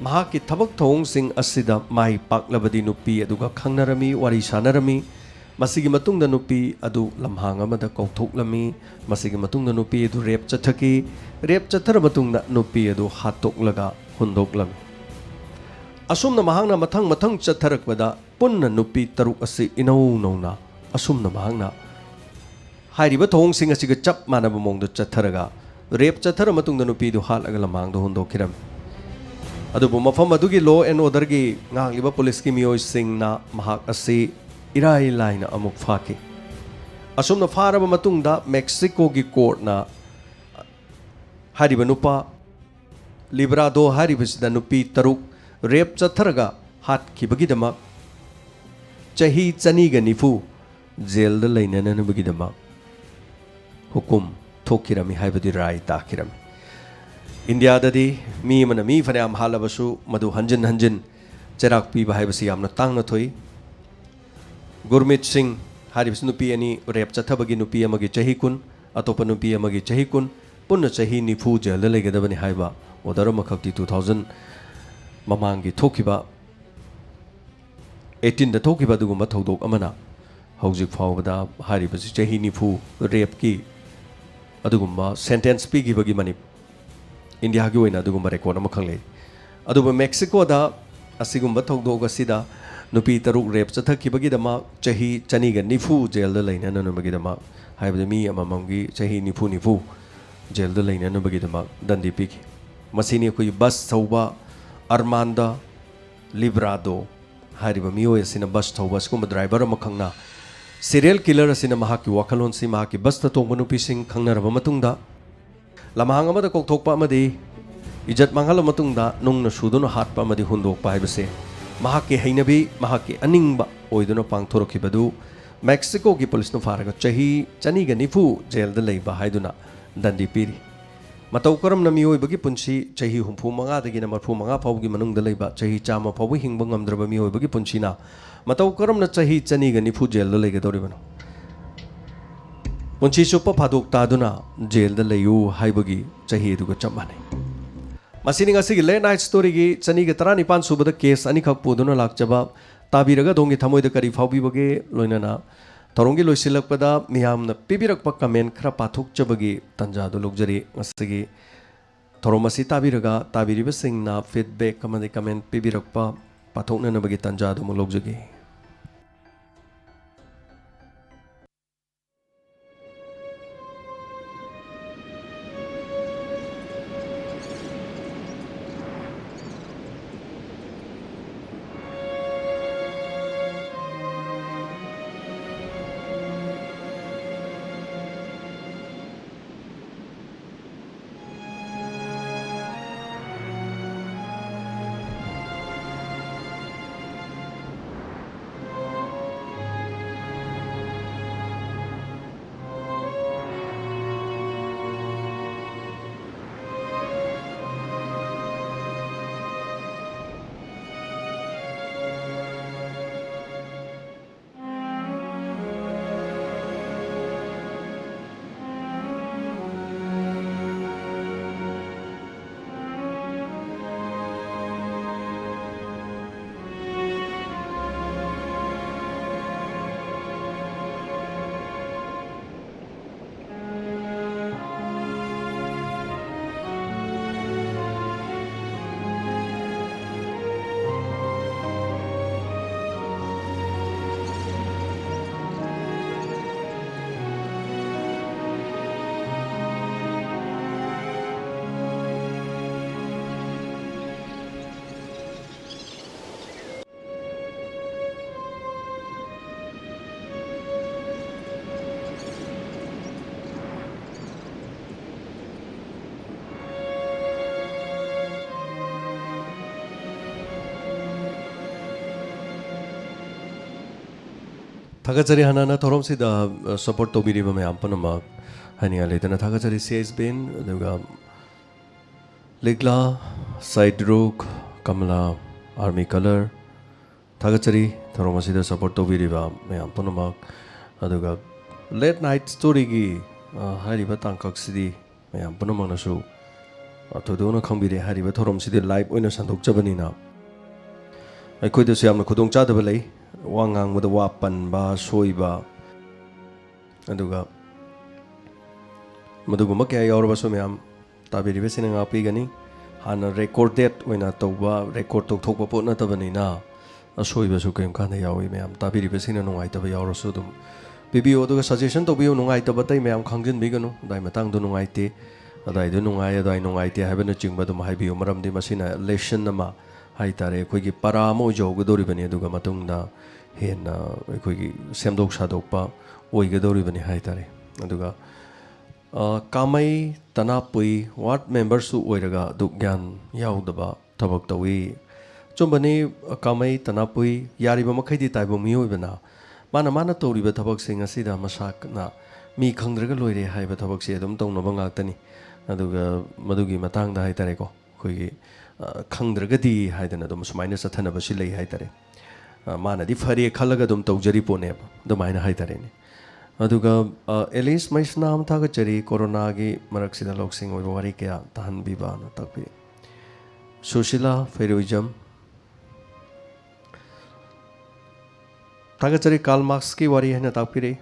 महाक की थबक थोंग सिंग असिदा माई पाकलबदी नुपी अदुगा खंगनरमी वारी सानरमी मसिगी मतुंगदा नुपी अदु लम्हांग अमदा कौथोकलमी मसिगी मतुंगदा नुपी अदु रेप चथर मतुंगदा नुपी अदु हातोकलगा हुंदोकलमी असुमना महांगना मथंग चथरकबदा पुन्ना नुपी तरुक असि इनौ नौना असुमना महांगना हाइरिबा थोंग सिंग असिगा चप मानब मोंगदो चथरगा रेप चथर मतुंगदा नुपी दु हालगा लमांगदो हुंदोखिरम अदुबु मफम अदुगी लॉ एंड ऑर्डर की ngangliba पुलिस की मियोय सिंगना महाक असि इराई लाइन अमुक फाके असुमना फारबा मतुंगदा मेक्सिको की कोर्टना हारिबा नुपा लिब्राडो हारिबसिदा नुपी तरुक रेप चथरगा हाटखिबगिदमक चही चनीगा निफु जेल लेननबगिदमक हुकुम थोकिरमी हाइबदि राय ताकिरमी इंडिया ददी मी मन मी फनाम हालबसु मधु हंजन हंजन चराक पीबा हाइबसि यामना तांगना थोई गुरमीत सिंह हारिबस नुपी अनि रेप चथबगी नुपी अमगी चही कुन अतोप नुपी अमगी चही कुन पुन्ना चही निफु जेल लेगदबनी हाइबा ओदर मखक्ति 2000 ममांगी थोकिबा 18 दा थोकिबा दुगुम्बा थौदोक अमना हौजिक फावबदा हारिबसि चही निफु रेप की अदुगुम्बा सेंटेंस पीगिबगी मनी इंडिया की ओइना दुगुम्बा रेकॉर्ड अमा खंगले अदुबा मेक्सिको दा असिगुम्बा थौदोक असिदा नुपी तरुक रेप चथखिबगिदमा चही चनीगा निफु जेल लेननबगिदमा हाइबदि मी अममंगी चही निफु निफु जेल लेननबगिदमा दंडी पीखि मसीनी कोई बस थौबा अरमांदा लिब्राडो हारिबा मियोय असिना बस थौबा स्कुम ड्राइवर अमा खंगना सीरियल किलर असिना महाकी वाखलोनसी महाकी बस तोंग नुपीसिंग खंगनरबा मतुंगदा लमहांग अमदा कोकथोकपा अमदि इज्जत मांगहल मतुंगदा नुंगना सुदुना हाटपा अमदि हुंदोकपा हाइबसे महाकी हैनबी महाकी अनिंगबा ओइदुना पांगथोरखिबदु मेक्सिको की पुलिस नु फारगा चही चनीगा निफु जेल द लेबा हाइदुना दंडी पीरी मतौ करमना मियोइबगी पुंसी चही 35 दगिना 35 फावगी मनुंगदा लेबा चही 100 फावगी हिंगबा ngamdraba मियोइबगी पुंसीना मतौ करमना चही चनीगा निफु jail the लेगदोरिबनो पुंसी Suppa फादोक तादुना jail the लेयु हाइबगी चही दुगा चमाने मसीनिंग असिगी ले नाइट स्टोरी की चनीगा 19 सुबदा केस अनिखक पुदुना लाकचबा ताबिरगा दोंगी थमोइदा करी फावबिबगे लोइनाना थरोंगी लोइसिलकपदा मियामना पिबिरकपा कमेंट खरा पाथोकचबगी तंजादो लोकजरी असिगी थरोमसी ताबिरगा ताबिरिबसिंगना फीडबैक अमदि कमेंट पिबिरकपा पाथोकननबगी तंजादो मु लोकजगी थागचरी हनाना थोरमसिदा सपोर्ट तौबिरिबा मयाम पनमा हनिया लेतना थागचरी सेज बेन दुगा लिगला साइड रुक कमला आर्मी कलर थागचरी थोरमसिदा सपोर्ट तौबिरिबा मयाम पनमा अदुगा लेट नाइट स्टोरी की हारिबा तांकक्सिदी मयाम पनमनसु अथोदोना खंबिरे हारिबा थोरमसिदी लाइव ओइना संदोकचबनिना अखोइदसु यामना खुदोंग चादबा लई वांगांगबदा वापनबा सोइबा अदुगा मदुगुमा क्या यावरबसु मयाम ताबिरिबसिना ngapiगनी हाना रेकॉर्डेड ओइना तौबा रेकॉर्ड तौथोकबा पोत नतबनिना असोइबसु केम काना यावी मयाम ताबिरिबसिना नुंगाइतबा यावरसु दुम पिबिओ दुगा सजेशन तौबियो नुंगाइतबा तै मयाम खांजिनबिगनु दाइ मतंग दु नुंगाइते अदाइदु नुंगाइ अदाइ नुंगाइते हाइबना चिंगबा दुम हाइबियो मरमदि मसिना लेसन नमा हाइतारे अखोइगी पारा अमा ओइजौगदोरिबनि अदुगा मतुंगदा हेना अखोइगी सेमदोक सादोकपा ꯑꯣꯏꯒꯗꯧꯔꯤꯕꯅꯤ ꯍꯥꯏꯇꯥꯔꯦ ꯑꯗꯨꯒ ꯀꯥꯃꯩ ꯇꯅꯥꯄꯨꯏ ꯋꯥꯔꯗ ꯃꯦꯝꯕꯔꯁꯨ ꯑꯣꯏꯔꯒ ꯑꯗꯨ ꯒ꯭ꯌꯥꯟ ꯌꯥꯎꯗꯕ ꯊꯕꯛ ꯇꯧꯏ ꯆꯨꯝꯕꯅꯤ ꯀꯥꯃꯩ ꯇꯅꯥꯄꯨꯏ ꯌꯥꯔꯤꯕ ꯃꯈꯩꯗꯤ ꯇꯥꯏꯕꯪ ꯃꯤꯑꯣꯏꯕꯅ ꯃꯥꯅ ꯇꯧꯔꯤꯕ ꯊꯕꯛꯁꯤꯡ ꯑꯁꯤꯗ ꯃꯁꯥꯅ ꯃꯤ ꯈꯪꯗ꯭ꯔꯒ ꯂꯣꯏꯔꯦ ꯍꯥꯏꯕ ꯊꯕꯛꯁꯤ ꯑꯗꯨꯝ ꯇꯧꯅꯕ ꯉꯥꯛꯇꯅꯤ ꯑꯗꯨꯒ ꯃꯗꯨꯒꯤ ꯃꯇꯥꯡꯗ ꯍꯥꯏꯇꯥꯔꯦꯀꯣ ꯑꯩꯈꯣꯏꯒꯤ ꯈꯪꯗ꯭ꯔꯒꯗꯤ ꯍꯥꯏꯗꯅ ꯑꯗꯨꯝ ꯁꯨꯃꯥꯏꯅ ꯆꯠꯊꯅꯕꯁꯤ ꯂꯩ ꯍꯥꯏꯇꯥꯔꯦ ꯃꯥꯅꯗꯤ ꯐꯔꯦ ꯈꯜꯂꯒ ꯑꯗꯨꯝ ꯇꯧꯖꯔꯤ ꯄꯣꯠꯅꯦꯕ ꯑꯗꯨꯃꯥꯏꯅ ꯍꯥꯏꯇꯥꯔꯦꯅꯦ ꯑꯗꯨꯒ ꯑꯦꯂꯤꯁ ꯃꯩꯁꯅꯥꯝ ꯊꯥꯒꯠꯆꯔꯤ ꯀꯣꯔꯣꯅꯥꯒꯤ ꯃꯔꯛꯁꯤꯗ ꯂꯧꯁꯤꯡ ꯑꯣꯏꯕ ꯋꯥꯔꯤ ꯀꯌꯥ ꯇꯥꯍꯟꯕꯤꯕꯅ ꯇꯥꯛꯄꯤꯔꯤ ꯁꯨꯁꯤꯂꯥ ꯐꯦꯔꯣꯏꯖꯝ ꯊꯥꯒꯠꯆꯔꯤ ꯀꯥꯔꯜ ꯃꯥꯔꯛꯁꯀꯤ ꯋꯥꯔꯤ ꯍꯥꯏꯅ ꯇꯥꯛꯄꯤꯔꯤ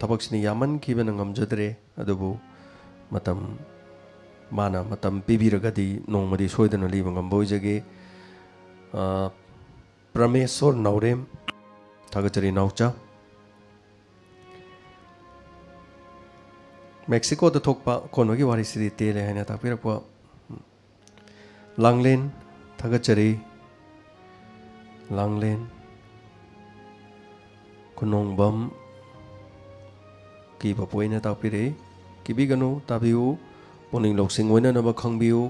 ꯊꯕꯛꯁꯤꯅ ꯌꯥꯝꯃꯟꯈꯤꯕꯅ ꯉꯝꯖꯗ꯭ꯔꯦ ꯑꯗꯨꯕꯨ ꯃꯥꯅ ꯃꯇꯝ ꯄꯤꯕꯤꯔꯒꯗꯤ ꯅꯣꯡꯃꯗꯤ ꯁꯣꯏꯗꯅ ꯂꯤꯕ ꯉꯝꯕ ꯑꯣꯏꯖꯒꯦ ꯄ꯭ꯔꯃꯦꯁꯣꯔ ꯅꯥꯎꯔꯦꯝ ꯊꯥꯒꯠꯆꯔꯤ ꯅꯥꯎꯆꯥ ꯃꯦꯛꯁꯤꯀꯣꯗ ꯊꯣꯛꯄ ꯀꯣꯟꯕꯒꯤ ꯋꯥꯔꯤꯁꯤꯗꯤ ꯇꯦꯜꯂꯦ ꯍꯥꯏꯅ ꯇꯥꯛꯄꯤꯔꯛꯄ ꯂꯥꯡꯂꯦꯟ ꯊꯥꯒꯠꯆꯔꯤ ꯂꯥꯡꯂꯦꯟ ꯈꯨꯅꯣꯡꯕꯝ ꯀꯤꯕ ꯄꯣꯏꯅ ꯇꯥꯛꯄꯤꯔꯛꯏ ꯀꯤꯕꯤꯒꯅꯨ ꯇꯥꯕꯤꯌꯨ ꯄꯨꯛꯅꯤꯡ ꯂꯧꯁꯤꯡ ꯑꯣꯏꯅꯅꯕ ꯈꯪꯕꯤꯌꯨ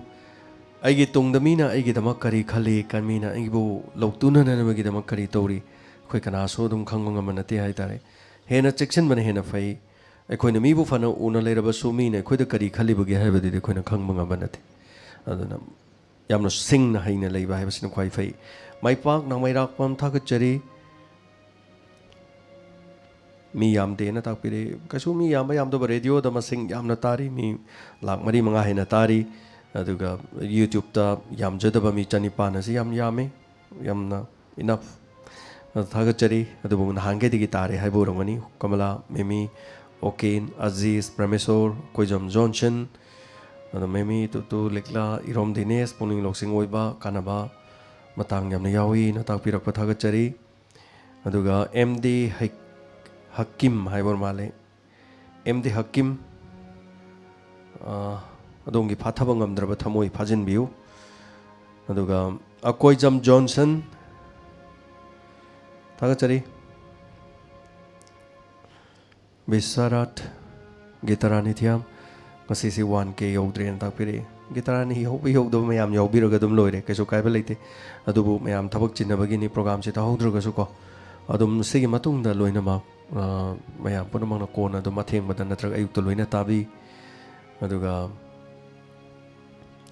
ꯑꯩꯒꯤ ꯇꯨꯡꯗ ꯃꯤꯅ ꯑꯩꯒꯤꯗꯃꯛ ꯀꯔꯤ ꯈꯜꯂꯤ ꯃꯤꯅ ꯑꯩꯕꯨ ꯂꯧꯇꯨꯅꯅꯕꯒꯤꯗꯃꯛ ꯀꯔꯤ ꯇꯧꯔꯤ ꯑꯩꯈꯣꯏ ꯀꯅꯥꯁꯨ ꯑꯗꯨꯝ ꯈꯪꯕ ꯉꯝꯕ ꯅꯠꯇꯦ ꯍꯥꯏꯇꯥꯔꯦ ꯍꯦꯟꯅ ꯆꯦꯛꯁꯤꯟꯕꯅ ꯍꯦꯟꯅ ꯐꯩ ꯑꯩꯈꯣꯏꯅ ꯃꯤꯕꯨ ꯐꯅ ꯎꯅ ꯂꯩꯔꯕꯁꯨ ꯃꯤꯅ ꯑꯩꯈꯣꯏꯗ ꯀꯔꯤ ꯈꯜꯂꯤꯕꯒꯦ ꯍꯥꯏꯕꯗꯨꯗꯤ ꯑꯩꯈꯣꯏꯅ ꯈꯪꯕ ꯉꯝꯕ ꯅꯠꯇꯦ ꯑꯗꯨꯅ ꯌꯥꯝꯅ ꯁꯤꯡꯅ ꯍꯩꯅ ꯂꯩꯕ ꯍꯥꯏꯕꯁꯤꯅ ꯈ꯭ꯋꯥꯏ ꯐꯩ ꯃꯥꯏꯄꯥꯛ ꯅꯥꯃꯩꯔꯥꯛꯄꯝ ꯊꯥꯒꯠꯆꯔꯤ ꯃꯤ ꯌꯥꯝꯗꯦꯅ ꯇꯥꯛꯄꯤꯔꯤ ꯀꯩꯁꯨ ꯃꯤ ꯌꯥꯝꯕ ꯌꯥꯝꯗꯕ ꯔꯦꯗꯤꯑꯣꯗ ꯃꯁꯤꯡ ꯌꯥꯝꯅ ꯇꯥꯔꯤ ꯃꯤ ꯂꯥꯛ 4-5 ꯍꯦꯟꯅ ꯇꯥꯔꯤ ꯑꯗꯨꯒ ꯌꯨꯇ꯭ꯌꯨꯕꯇ ꯌꯥꯝꯖꯗꯕ ꯃꯤ 900 ꯑꯁꯤ ꯌꯥꯝ ꯌꯥꯝꯃꯤ ꯌꯥꯝꯅ ꯏꯅꯐ ꯊꯥꯒꯠꯆꯔꯤ ꯑꯗꯨꯕꯨ ꯅꯍꯥꯟꯒꯩꯗꯒꯤ ꯇꯥꯔꯦ ꯍꯥꯏꯕ ꯑꯣꯏꯔꯝꯒꯅꯤ ꯀꯃꯂꯥ ꯃꯦꯃꯤ ꯑꯣꯀꯦꯟ ꯑꯖꯤꯁ ꯄ꯭ꯔꯃꯦꯁꯣꯔ ꯀꯣꯏꯖꯝ ꯖꯣꯟꯁꯟ ꯑꯗꯨ ꯃꯦꯃꯤ ꯇꯨꯇꯨ ꯂꯤꯛꯂꯥ ꯏꯔꯣꯝ ꯗꯤꯅꯦꯁ ꯄꯨꯛꯅꯤꯡ ꯂꯧꯁꯤꯡ ꯑꯣꯏꯕ ꯀꯥꯟꯅꯕ ꯃꯇꯥꯡ ꯌꯥꯝꯅ ꯌꯥꯎꯏꯅ ꯇꯥꯛꯄꯤꯔꯛꯄ ꯊꯥꯒꯠꯆꯔꯤ ꯑꯗꯨꯒ MD ꯍꯛꯀꯤꯝ ꯍꯥꯏꯕ ꯃꯥꯜꯂꯦ MD ꯍꯛꯀꯤꯝ ꯑꯗꯣꯝꯒꯤ ꯐꯥꯊꯕ ꯉꯝꯗ꯭ꯔꯕ ꯊꯃꯣꯏ ꯐꯥꯖꯤꯟꯕꯤꯌꯨ ꯑꯗꯨꯒ ꯑꯀꯣꯏꯖꯝ ꯖꯣꯟꯁꯟ ꯊꯥꯒꯠꯆꯔꯤ ꯕꯤꯁꯥꯔꯥꯠ ꯒꯤꯇꯥꯔꯥꯅꯤ ꯊꯤꯌꯥꯝ ꯉꯁꯤꯁꯤ 1K ꯌꯧꯗ꯭ꯔꯦꯅ ꯇꯥꯛꯄꯤꯔꯛꯏ ꯒꯤꯇꯥꯔꯥꯅꯤ ꯌꯧꯗꯕ ꯃꯌꯥꯝ ꯌꯥꯎꯕꯤꯔꯒ ꯑꯗꯨꯝ ꯂꯣꯏꯔꯦ ꯀꯩꯁꯨ ꯀꯥꯏꯕ ꯂꯩꯇꯦ ꯑꯗꯨꯕꯨ ꯃꯌꯥꯝ ꯊꯕꯛ ꯆꯤꯟꯅꯕꯒꯤꯅꯤ ꯄ꯭ꯔꯣꯒ꯭ꯔꯥꯝꯁꯤ ꯇꯥꯍꯧꯗ꯭ꯔꯒꯁꯨ ꯀꯣ ꯑꯗꯨꯝ ꯁꯤꯒꯤ ꯃꯇꯨꯡꯗ ꯂꯣꯏꯅꯃꯛ ꯃꯌꯥꯝ ꯄꯨꯝꯅꯃꯛꯅ ꯀꯣꯟꯅ ꯑꯗꯨꯝ ꯑꯊꯦꯡꯕꯗ ꯅꯠꯇ꯭ꯔꯒ ꯑꯌꯨꯛꯇ ꯂꯣꯏꯅ ꯇꯥꯕꯤ ꯑꯗꯨꯒ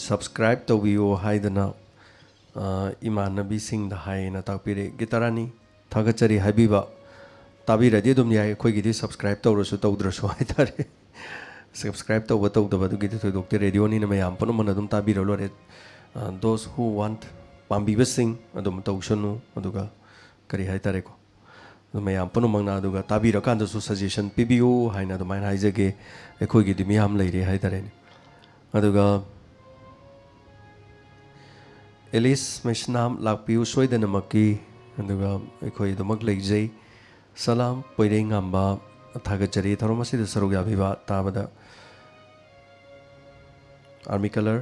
ꯁꯕꯁꯀ꯭ꯔꯥꯏꯕ ꯇꯧꯕꯤꯌꯨ ꯍꯥꯏꯗꯅ ꯏꯃꯥꯟꯅꯕꯤꯁꯤꯡꯗ ꯍꯥꯏꯅ ꯇꯥꯛꯄꯤꯔꯦ ꯒꯤꯇꯥꯔꯥꯅꯤ ꯊꯥꯒꯠꯆꯔꯤ ꯍꯥꯏꯕꯤꯕ ꯇꯥꯕꯤꯔꯗꯤ ꯑꯗꯨꯝ ꯌꯥꯏ ꯑꯩꯈꯣꯏꯒꯤꯗꯤ ꯁꯕꯁꯀ꯭ꯔꯥꯏꯕ ꯇꯧꯔꯁꯨ ꯇꯧꯗ꯭ꯔꯁꯨ ꯍꯥꯏꯇꯥꯔꯦ ꯁꯕꯁꯀ꯭ꯔꯥꯏꯕ ꯇꯧꯕ ꯑꯗꯨꯒꯤꯗꯤ ꯊꯣꯏꯗꯣꯛꯇꯦ ꯔꯦꯗꯤꯑꯣꯅꯤꯅ ꯃꯌꯥꯝ ꯄꯨꯝꯅꯃꯛꯅ ꯑꯗꯨꯝ ꯇꯥꯕꯤꯔ ꯂꯣꯏꯔꯦ ꯗꯣꯁ ꯍꯨ ꯋꯥꯟꯠ ꯄꯥꯝꯕꯤꯕꯁꯤꯡ ꯑꯗꯨꯝ ꯇꯧꯁꯅꯨ ꯑꯗꯨꯒ ꯀꯔꯤ ꯍꯥꯏꯇꯥꯔꯦꯀꯣ ꯃꯌꯥꯝ ꯄꯨꯝꯅꯃꯛꯅ ꯑꯗꯨꯒ ꯇꯥꯕꯤꯔꯀꯥꯟꯗꯁꯨ ꯁꯖꯦꯁꯟ ꯄꯤꯕꯤꯌꯨ ꯍꯥꯏꯅ ꯑꯗꯨꯃꯥꯏꯅ ꯍꯥꯏꯖꯒꯦ ꯑꯩꯈꯣꯏꯒꯤꯗꯤ ꯃꯌꯥꯝ ꯂꯩꯔꯦ ꯍꯥꯏꯇꯥꯔꯦꯅꯦ ꯑꯗꯨꯒ ꯑꯦꯂꯤꯁ ꯃꯩꯁꯅꯥꯝ ꯂꯥꯛꯄꯤꯌꯨ ꯁꯣꯏꯗꯅꯃꯛꯀꯤ ꯑꯗꯨꯒ ꯑꯩꯈꯣꯏ ꯑꯗꯨꯃꯛ ꯂꯩꯖꯩ ꯁꯂꯥꯝ ꯄꯣꯏꯔꯩꯉꯥꯝꯕ ꯊꯥꯒꯠꯆꯔꯤ ꯊꯧꯔꯝ ꯑꯁꯤꯗ ꯁꯔꯨꯛ ꯌꯥꯕꯤꯕ ꯇꯥꯕꯗ आर्मी कलर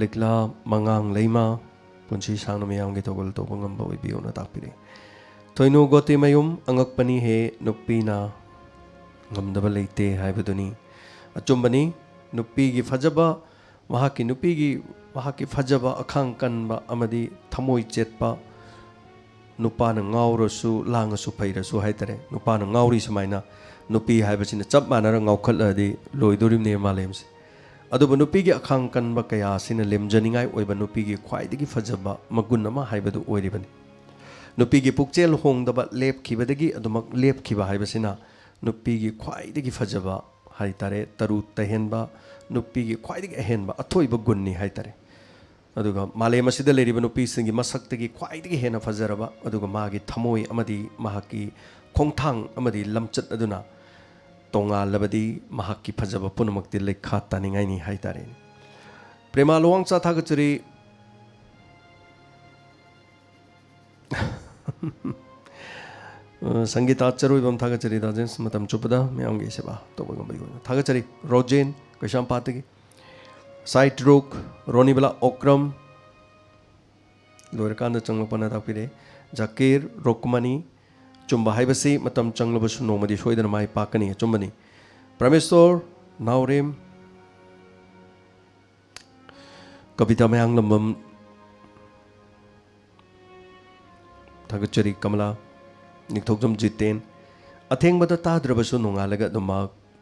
लिखला मंगांग लेमा पुंसी सांगना मयामगे तोगल तोबा ngamba oibiona takpiri thoinu gote mayum angakpani he nupina ngamdaba leite haibaduni achumbani nupi gi fajaba mahaki fajaba akhang kanba amadi thamoi chetpa nupa na ngaurasu langasu phairasu haitare nupa na ngauri sumaina nupi haibasina chap manara ngaukhatladi loidorimne malemse adubu nupi gi akhang kanba kaya sina lemjaningai oiba nupi gi khwaidagi fajaba magun ama haibadu oiribani nupi gi pukchel hongdaba lepkhibadagi adumak lepkhiba haibasina nupi gi khwaidagi fajaba haitare taru tahenba nupi gi khwaidagi ahenba athoiba gunni haitare aduga malem asida leriba nupi singi masaktagi khwaidagi hena fajaraba aduga magi thamoi amadi mahaki khongthang amadi lamchat aduna tonga labadi mahaki fajaba punamakti lekha taningai ni haitare prema lowang cha thagachuri Sangeeta चरुइबम थागचरी दाजेंस मतम चुपदा मयामगे सेवा तोबगंबई थागचरी रोजेन कैशाम पातगी साइट रुक रोनीबला ओक्रम लोरकान चंगलपना तापीरे जाकीर रोकमनी चुम्बा हाइबसी मतम चंगलबसु नोमदी सोइदन माइ पाकनी चुम्बनी परमेश्वर नाउरेम कविता मयांग लंबम थागचरी कमला निथोकजम जितेन अथेंगबदा ताद्रबसु नोंगालगा दुमा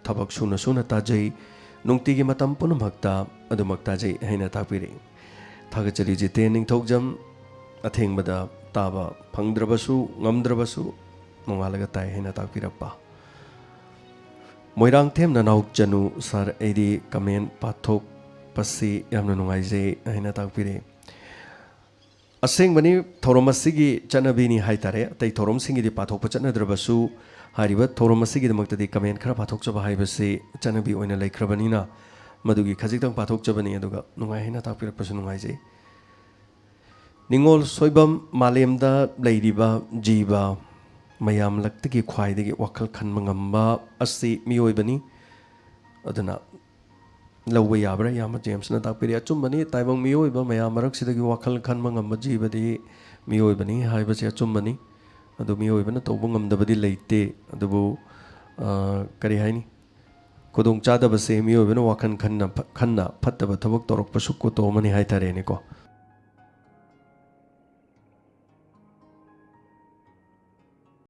थबक सुना सुना ताजै नुंगतिगी मतम पुनमक्ता अदुमक्ता जै हैना तापिरे थागचरी जितेन निथोकजम अथेंगबदा ताबा फंगद्रबसु ngमद्रबसु नोंगालगा ताय हैना तापिरप्पा मोइरांग थेम ननाउ चनु सर एदी कमेंट पाथोक पसी यामना नुंगाइजे हैना तापिरे असेंगबनी थोरमसिगी चनबीनी हाइतारे तै थोरमसिंगी पाथोक चनद्रबसु हारिबा थोरमसिगी दमक्तदी कमेंट खरा पाथोक चबा हाइबसे चनबी ओइना लेख्रबनीना मदुगी खजितंग पाथोक चबनी अदुगा नुंगाइ हैना तापिरपसु नुंगाइजे निंगोल सोइबम मालेमदा लैरिबा जीवा मयाम लक्तगी ख्वाइदगी वखल खनबा ngamba असि मियोइबनी अदना लौबा याब्रा यामा जेम्सना तापिरे अचुम्बनी ताइबंग मियोइबा मयाम मरक्सिदगी वखल खनबा ngamba जीबदी मियोइबनी हाइबसे अचुम्बनी अदु मियोइबना तौबा ngamdabadi leite अदुबु करी हाइनी खुदोंग चादबसे मियोइबना वखन खन्ना फत्तबा थबक तोरकपसु को तोमनी हाइतारेनिको